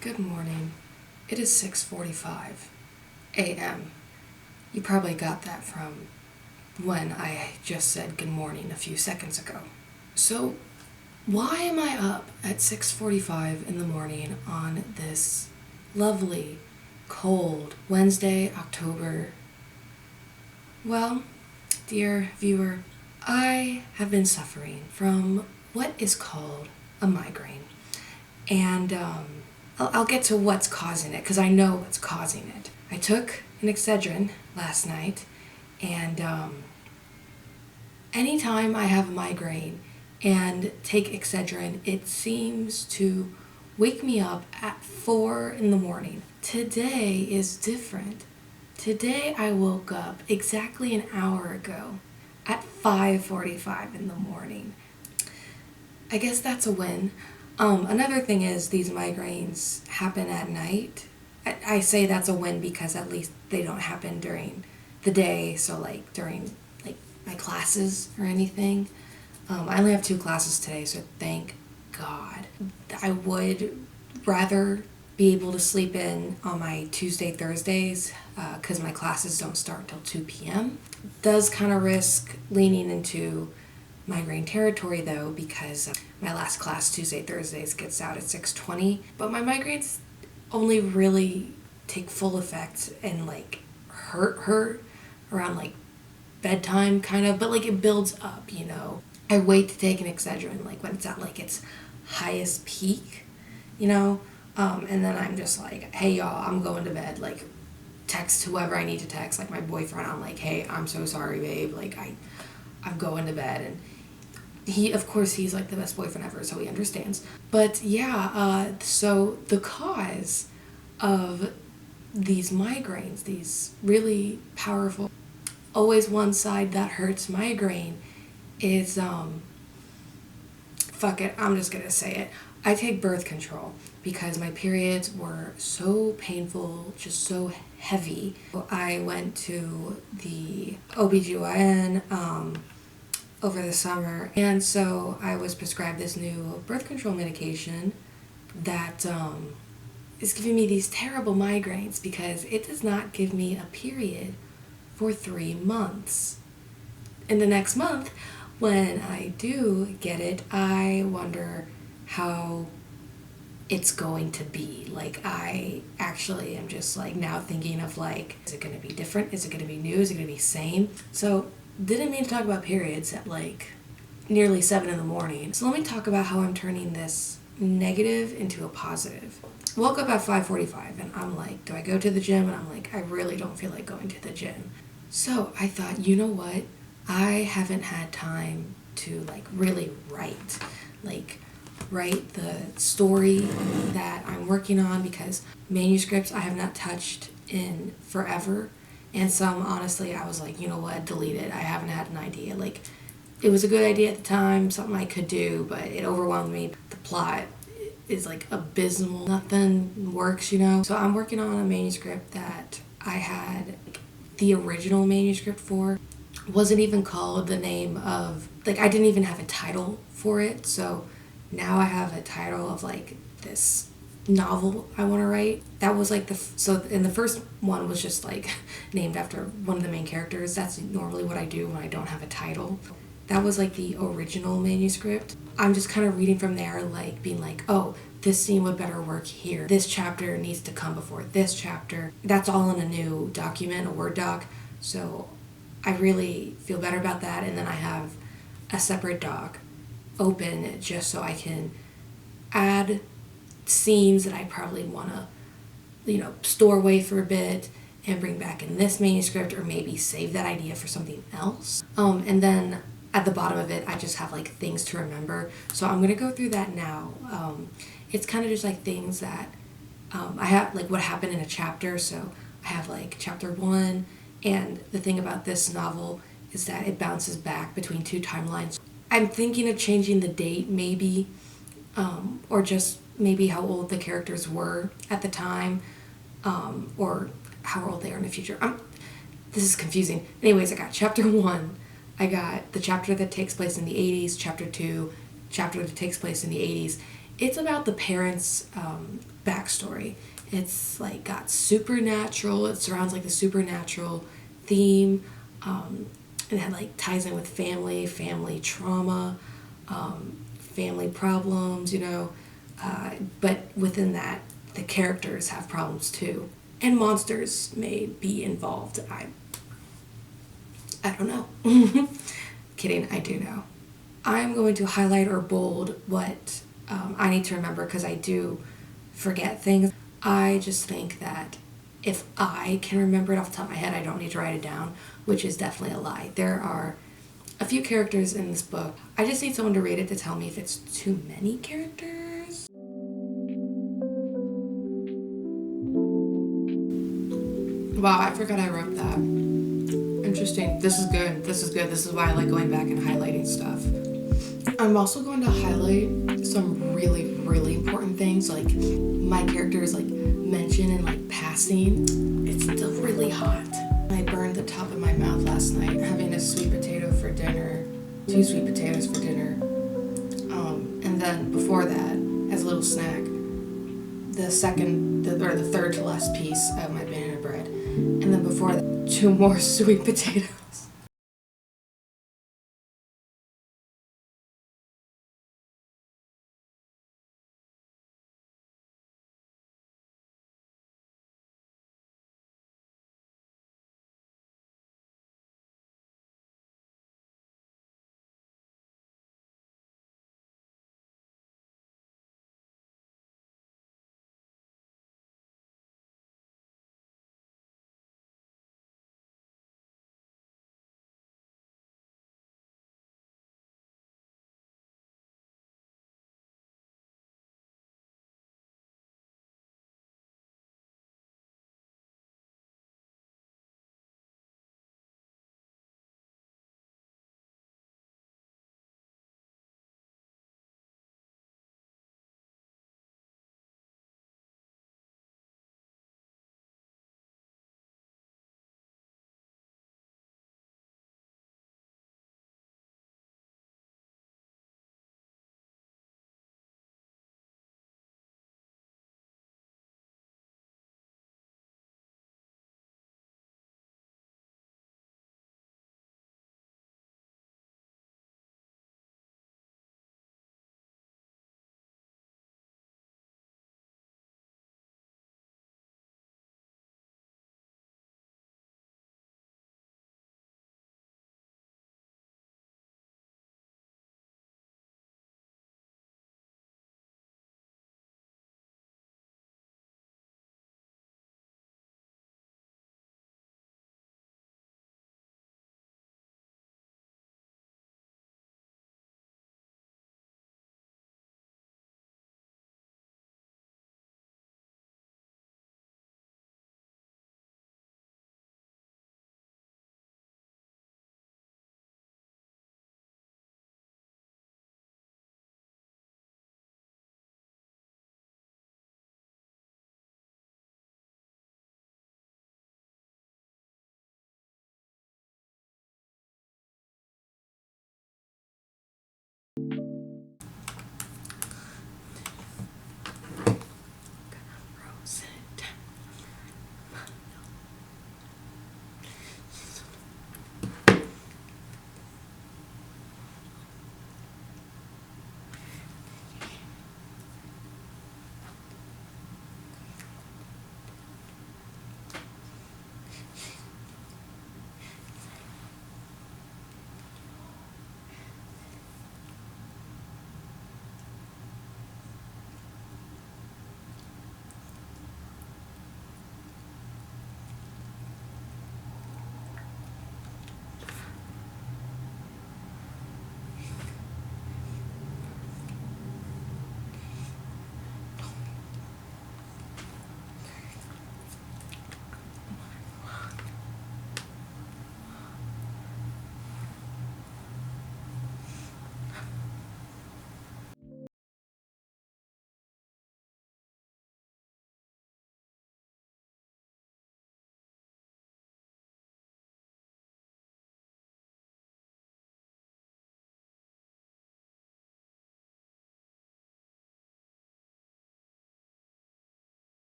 Good morning. It is 6:45 a.m. You probably got that from when I just said good morning a few seconds ago. So, why am I up at 6:45 in the morning on this lovely, cold Wednesday, October? Well, dear viewer, I have been suffering from what is called a migraine. And I'll get to what's causing it, because I know what's causing it. I took an Excedrin last night, and anytime I have a migraine and take Excedrin, it seems to wake me up at 4 in the morning. Today is different. Today I woke up exactly an hour ago at 5:45 in the morning. I guess that's a win. Another thing is these migraines happen at night. I say that's a win because at least they don't happen during the day, so like during like my classes or anything. I only have 2 classes today, so thank God. I would rather be able to sleep in on my Tuesday, Thursdays, because my classes don't start until 2 p.m. Does kind of risk leaning into migraine territory though, because my last class Tuesday, Thursdays gets out at 6:20, but my migraines only really take full effect and like hurt around like bedtime kind of, but like it builds up, you know. I wait to take an Excedrin like when it's at like its highest peak, you know, and then I'm just like, hey y'all, I'm going to bed, like text whoever I need to text, like my boyfriend, I'm like, hey, I'm so sorry babe, like I'm going to bed. And he, of course, he's like the best boyfriend ever, so he understands. But yeah, so the cause of these migraines, these really powerful, always one side that hurts migraine, is, fuck it, I'm just gonna say it. I take birth control because my periods were so painful, just so heavy. I went to the OBGYN, over the summer, and so I was prescribed this new birth control medication that is giving me these terrible migraines because it does not give me a period for 3 months. In the next month, when I do get it, I wonder how it's going to be. Like, I actually am just like now thinking of like, is it going to be different? Is it going to be new? Is it going to be same? So didn't mean to talk about periods at like nearly 7 in the morning. So let me talk about how I'm turning this negative into a positive. Woke up at 5:45 and I'm like, do I go to the gym? And I'm like, I really don't feel like going to the gym. So I thought, you know what? I haven't had time to like really write the story that I'm working on, because manuscripts I have not touched in forever. And some, honestly, I was like, you know what, delete it. I haven't had an idea. Like, it was a good idea at the time, something I could do, but it overwhelmed me. The plot is like abysmal. Nothing works, you know? So I'm working on a manuscript that I had the original manuscript for. Wasn't even called the name of, like, I didn't even have a title for it. So now I have a title of like this novel I want to write. That was like and the first one was just like named after one of the main characters. That's normally what I do when I don't have a title. That was like the original manuscript. I'm just kind of reading from there, like being like, oh, this scene would better work here. This chapter needs to come before this chapter. That's all in a new document, a Word doc. So I really feel better about that. And then I have a separate doc open just so I can add scenes that I probably want to, you know, store away for a bit and bring back in this manuscript, or maybe save that idea for something else. And then at the bottom of it, I just have like things to remember. So I'm going to go through that now. It's kind of just like things that I have, like what happened in a chapter. So I have like chapter 1, and the thing about this novel is that it bounces back between 2 timelines. I'm thinking of changing the date maybe, or just maybe how old the characters were at the time, or how old they are in the future. This is confusing. Anyways, I got chapter 1. I got the chapter that takes place in the 80s, chapter 2, chapter that takes place in the 80s, It's about the parents' backstory. It's like got supernatural. It surrounds like the supernatural theme. It had like ties in with family trauma, family problems. But within that, the characters have problems too, and monsters may be involved. I don't know. Kidding, I do know. I'm going to highlight or bold what I need to remember because I do forget things. I just think that if I can remember it off the top of my head, I don't need to write it down, which is definitely a lie. There are a few characters in this book. I just need someone to read it to tell me if it's too many characters. Wow, I forgot I wrote that. Interesting. This is good. This is good. This is why I like going back and highlighting stuff. I'm also going to highlight some really, really important things, like my characters like mention in like passing. It's still really hot. I burned the top of my mouth last night having a sweet potato for dinner, 2 sweet potatoes for dinner. And then before that, as a little snack, the third to last piece of my banana bread. And then before that, 2 more sweet potatoes.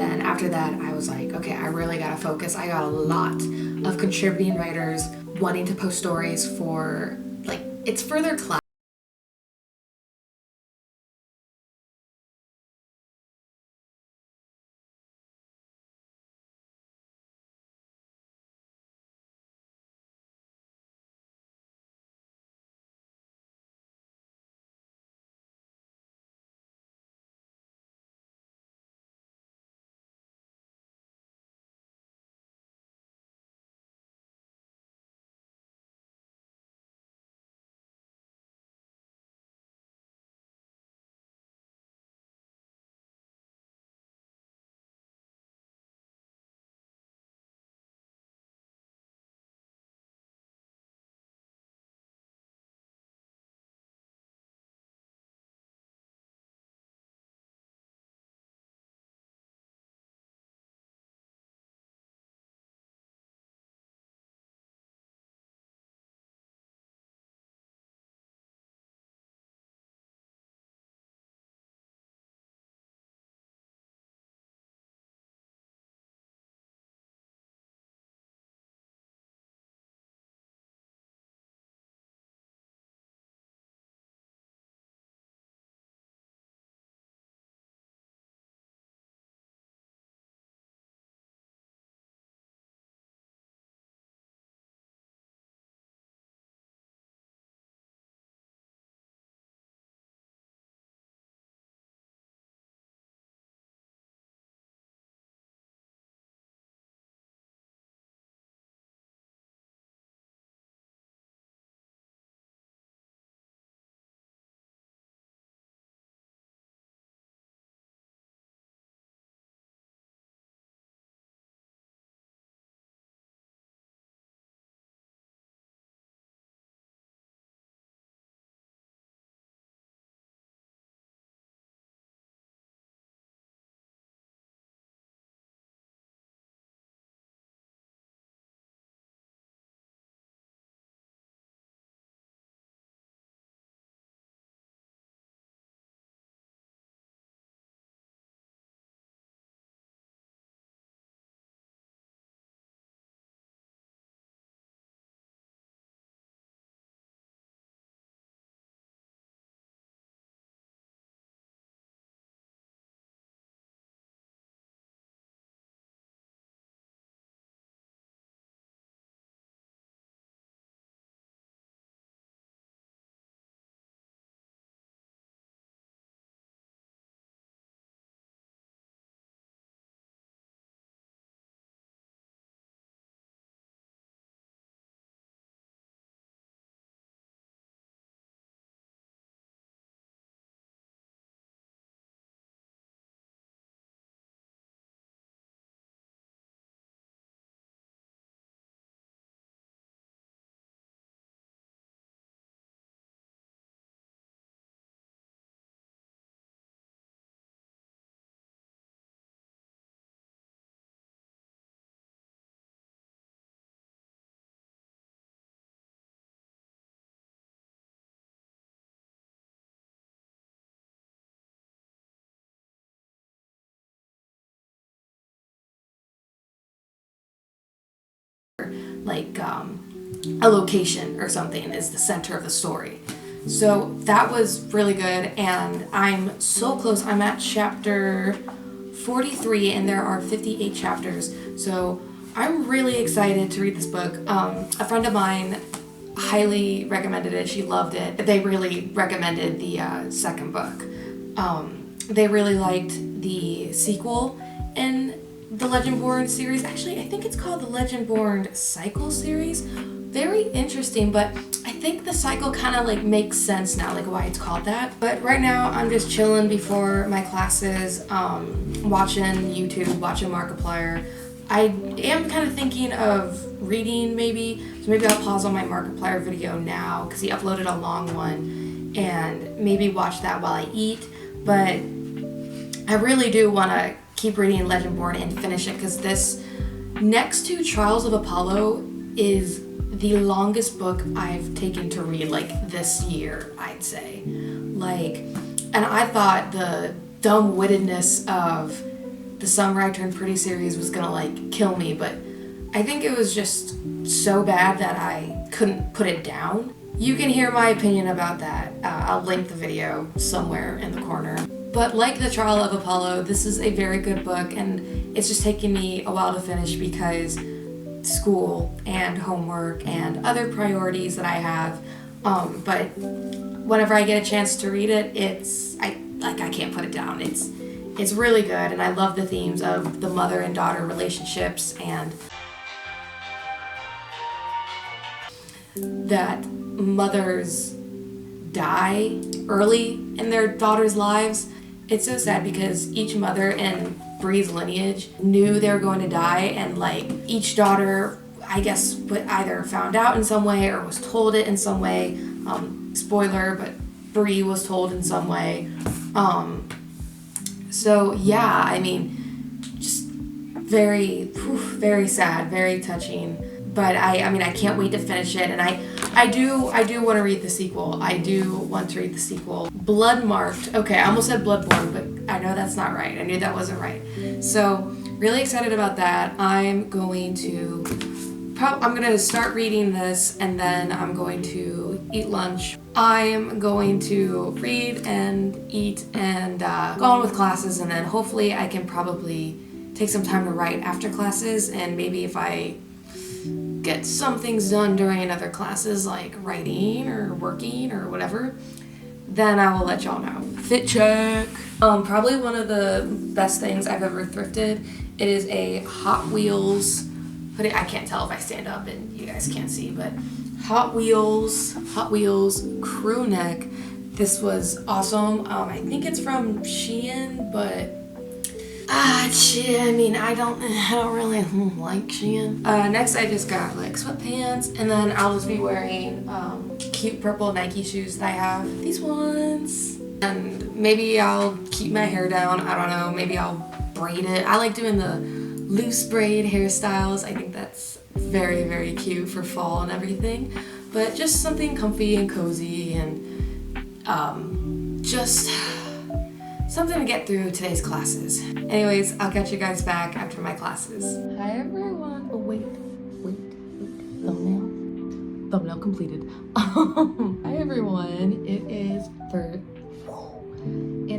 then after that, I was like, okay, I really gotta focus. I got a lot of contributing writers wanting to post stories for, like, it's for their class. Like a location or something is the center of the story. So that was really good, and I'm so close. I'm at chapter 43, and there are 58 chapters. So I'm really excited to read this book. A friend of mine highly recommended it. She loved it. They really recommended the second book. They really liked the sequel in the Legendborn series. Actually, I think it's called the Legendborn Cycle series. Very interesting, but I think the cycle kind of like makes sense now, like why it's called that. But right now, I'm just chilling before my classes, watching YouTube, watching Markiplier. I am kind of thinking of reading maybe, so maybe I'll pause on my Markiplier video now because he uploaded a long one, and maybe watch that while I eat. But I really do want to keep reading Legendborn and finish it, because this, next to Trials of Apollo, is the longest book I've taken to read, like, this year, I'd say. Like, and I thought the dumb-wittedness of the Summer I Turned Pretty series was gonna like kill me, but I think it was just so bad that I couldn't put it down. You can hear my opinion about that. I'll link the video somewhere in the corner. But like The Trial of Apollo, this is a very good book, and it's just taken me a while to finish because school and homework and other priorities that I have. But whenever I get a chance to read it, I can't put it down. It's really good, and I love the themes of the mother and daughter relationships, and that mothers die early in their daughters' lives. It's so sad because each mother in Bree's lineage knew they were going to die, and like each daughter, I guess, either found out in some way or was told it in some way. Spoiler, but Bree was told in some way. So yeah, I mean, just very sad, very touching. But I can't wait to finish it, and I do want to read the sequel. I do want to read the sequel. Bloodmarked. Okay, I almost said Bloodborne, but I know that's not right. I knew that wasn't right. So really excited about that. I'm going to start reading this, and then I'm going to eat lunch. I'm going to read and eat and go on with classes, and then hopefully I can probably take some time to write after classes, and maybe if I get some things done during other classes like writing or working or whatever, then I will let y'all know. Fit check. Probably one of the best things I've ever thrifted. It is a Hot Wheels hoodie. I can't tell if I stand up and you guys can't see, but Hot Wheels crew neck. This was awesome. I think it's from Shein, but I don't really like Shein. Next I just got like sweatpants, and then I'll just be wearing cute purple Nike shoes that I have. These ones. And maybe I'll keep my hair down. I don't know. Maybe I'll braid it. I like doing the loose braid hairstyles. I think that's very, very cute for fall and everything. But just something comfy and cozy, and just something to get through today's classes. Anyways, I'll catch you guys back after my classes. Hi everyone. Oh wait. Thumbnail completed. Hi everyone. It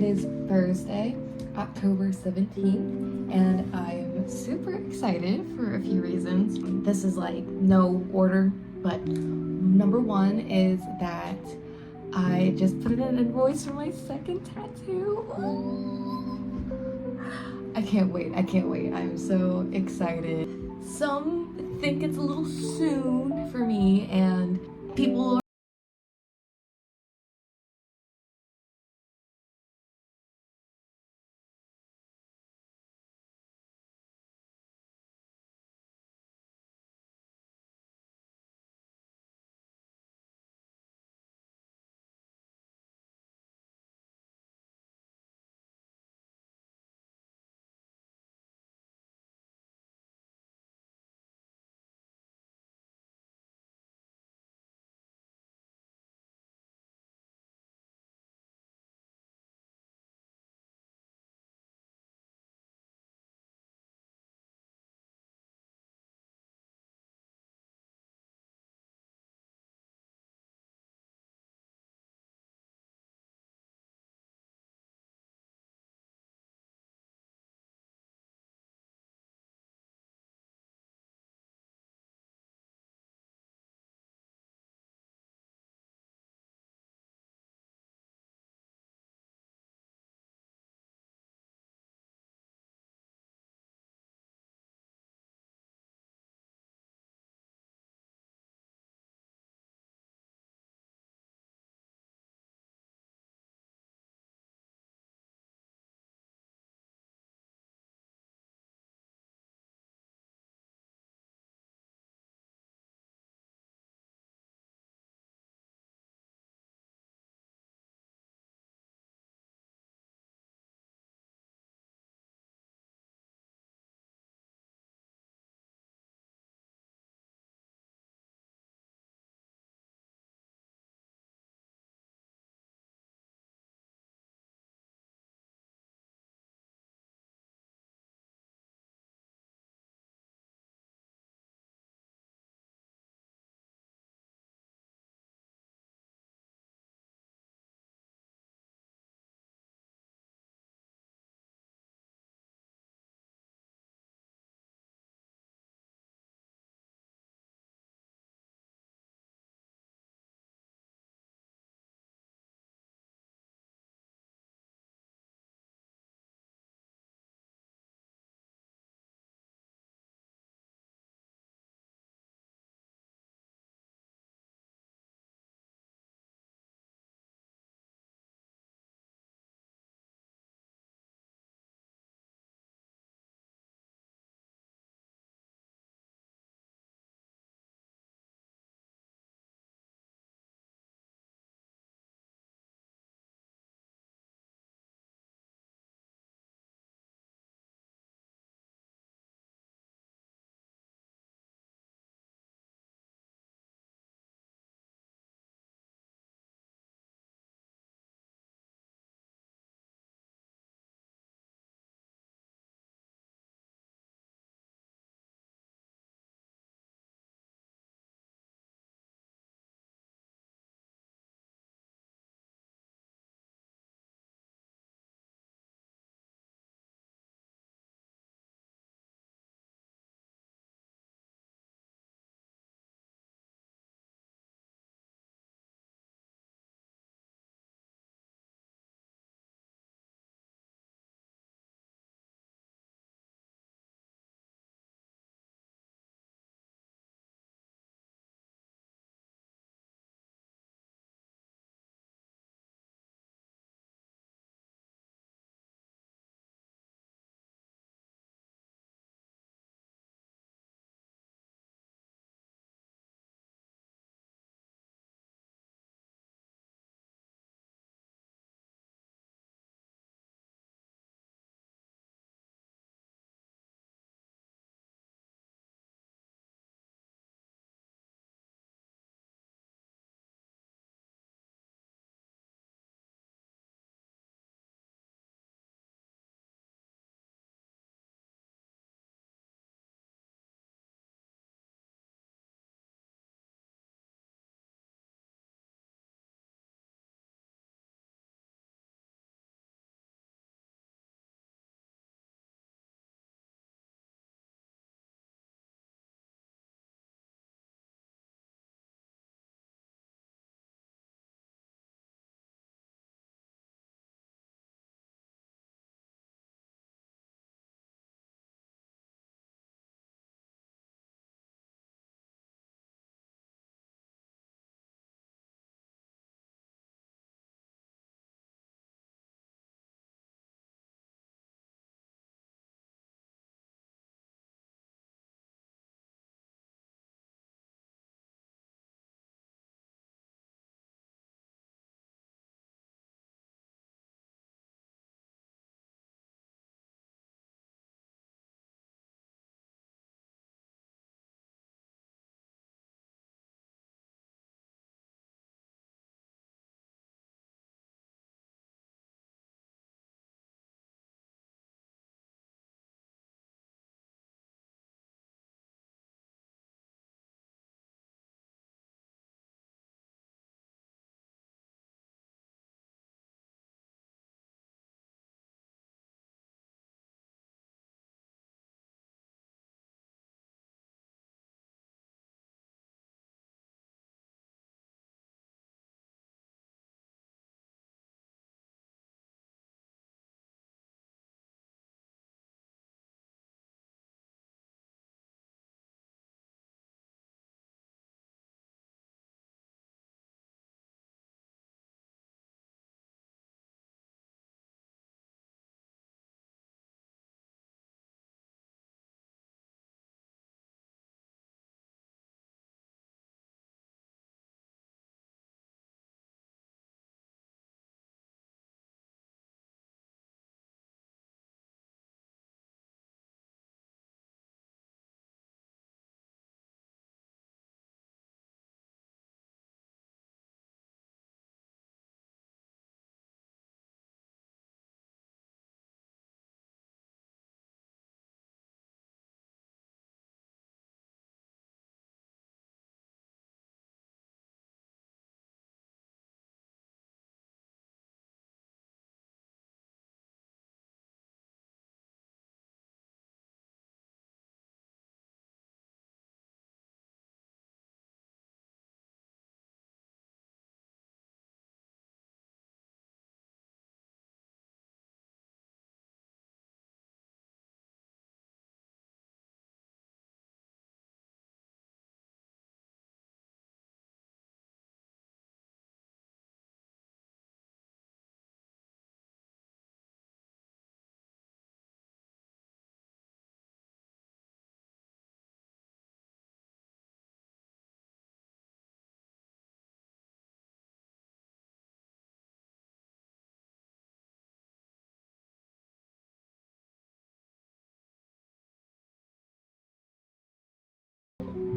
is Thursday, October 17th, and I'm super excited for a few reasons. This is like no order, but number one is that I just put in an invoice for my second tattoo. I can't wait. I'm so excited. Some think it's a little soon for me, and people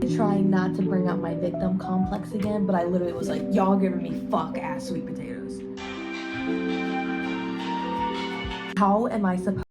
trying not to bring out my victim complex again, but I literally was like, y'all giving me fuck ass sweet potatoes. How am I supposed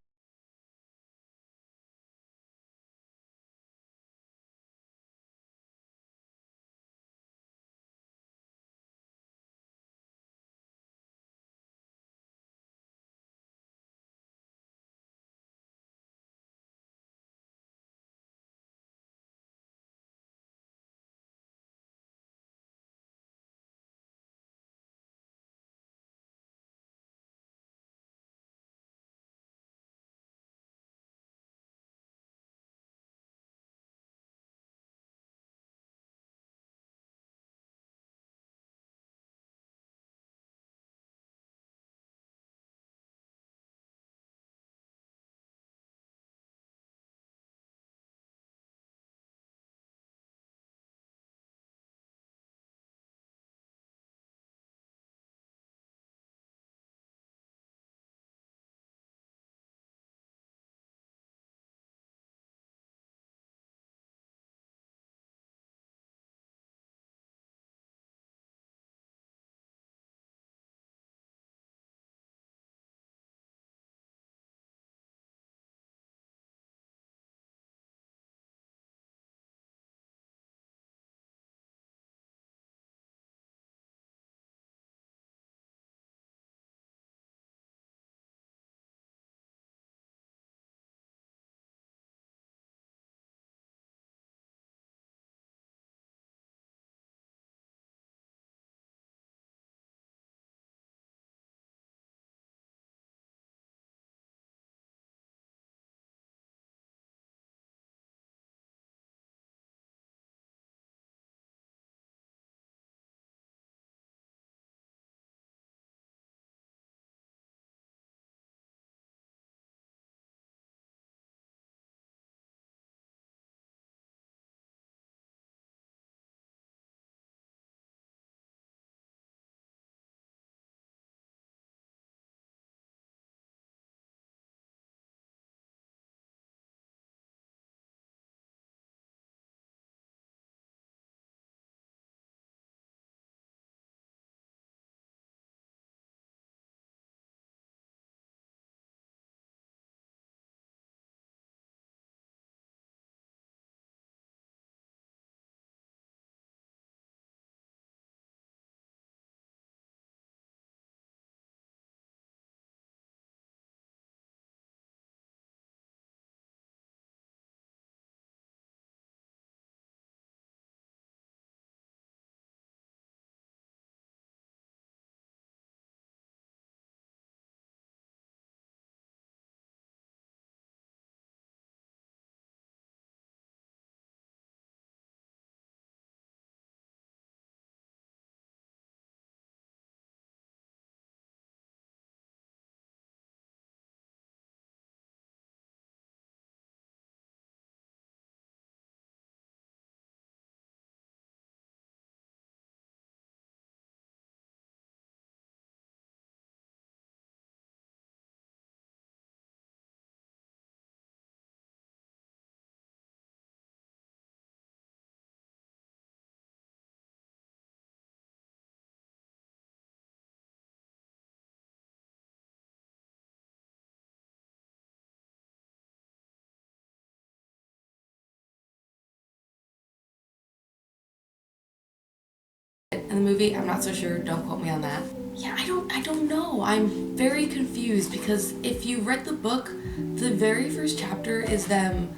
in the movie? I'm not so sure. Don't quote me on that. Yeah, I don't know. I'm very confused because if you read the book, the very first chapter is them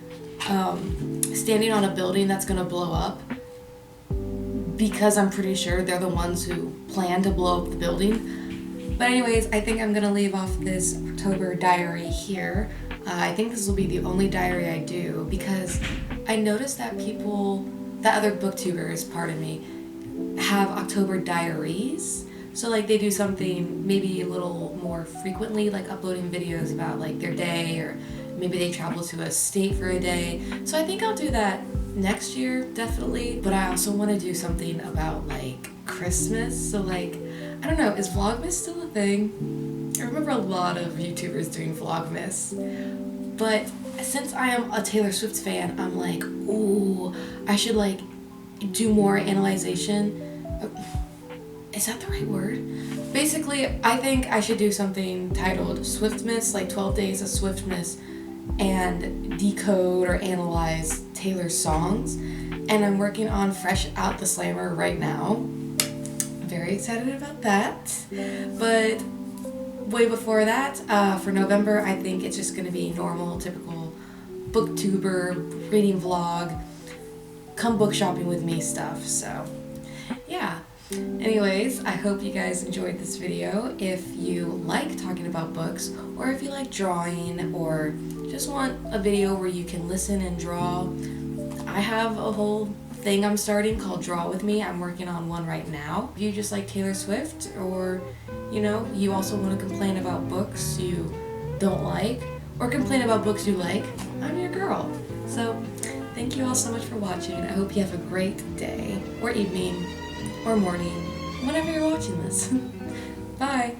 standing on a building that's gonna blow up because I'm pretty sure they're the ones who plan to blow up the building. But anyways, I think I'm gonna leave off this October diary here. I think this will be the only diary I do because I noticed that other booktubers, pardon me, have October diaries. So like they do something maybe a little more frequently, like uploading videos about like their day, or maybe they travel to a state for a day. So I think I'll do that next year, definitely. But I also want to do something about like Christmas. So like, I don't know, is Vlogmas still a thing? I remember a lot of YouTubers doing Vlogmas. But since I am a Taylor Swift fan, I'm like, ooh, I should like do more analyzation. Is that the right word? Basically, I think I should do something titled Swiftmas, like 12 Days of Swiftmas, and decode or analyze Taylor's songs. And I'm working on Fresh Out the Slammer right now. I'm very excited about that. But way before that, for November, I think it's just going to be normal, typical booktuber, reading vlog, come book shopping with me stuff. So, yeah. Anyways, I hope you guys enjoyed this video. If you like talking about books, or if you like drawing, or just want a video where you can listen and draw, I have a whole thing I'm starting called Draw With Me. I'm working on one right now. If you just like Taylor Swift, or you know, you also want to complain about books you don't like, or complain about books you like, I'm your girl. So, thank you all so much for watching. I hope you have a great day, or evening, or morning, whenever you're watching this. Bye!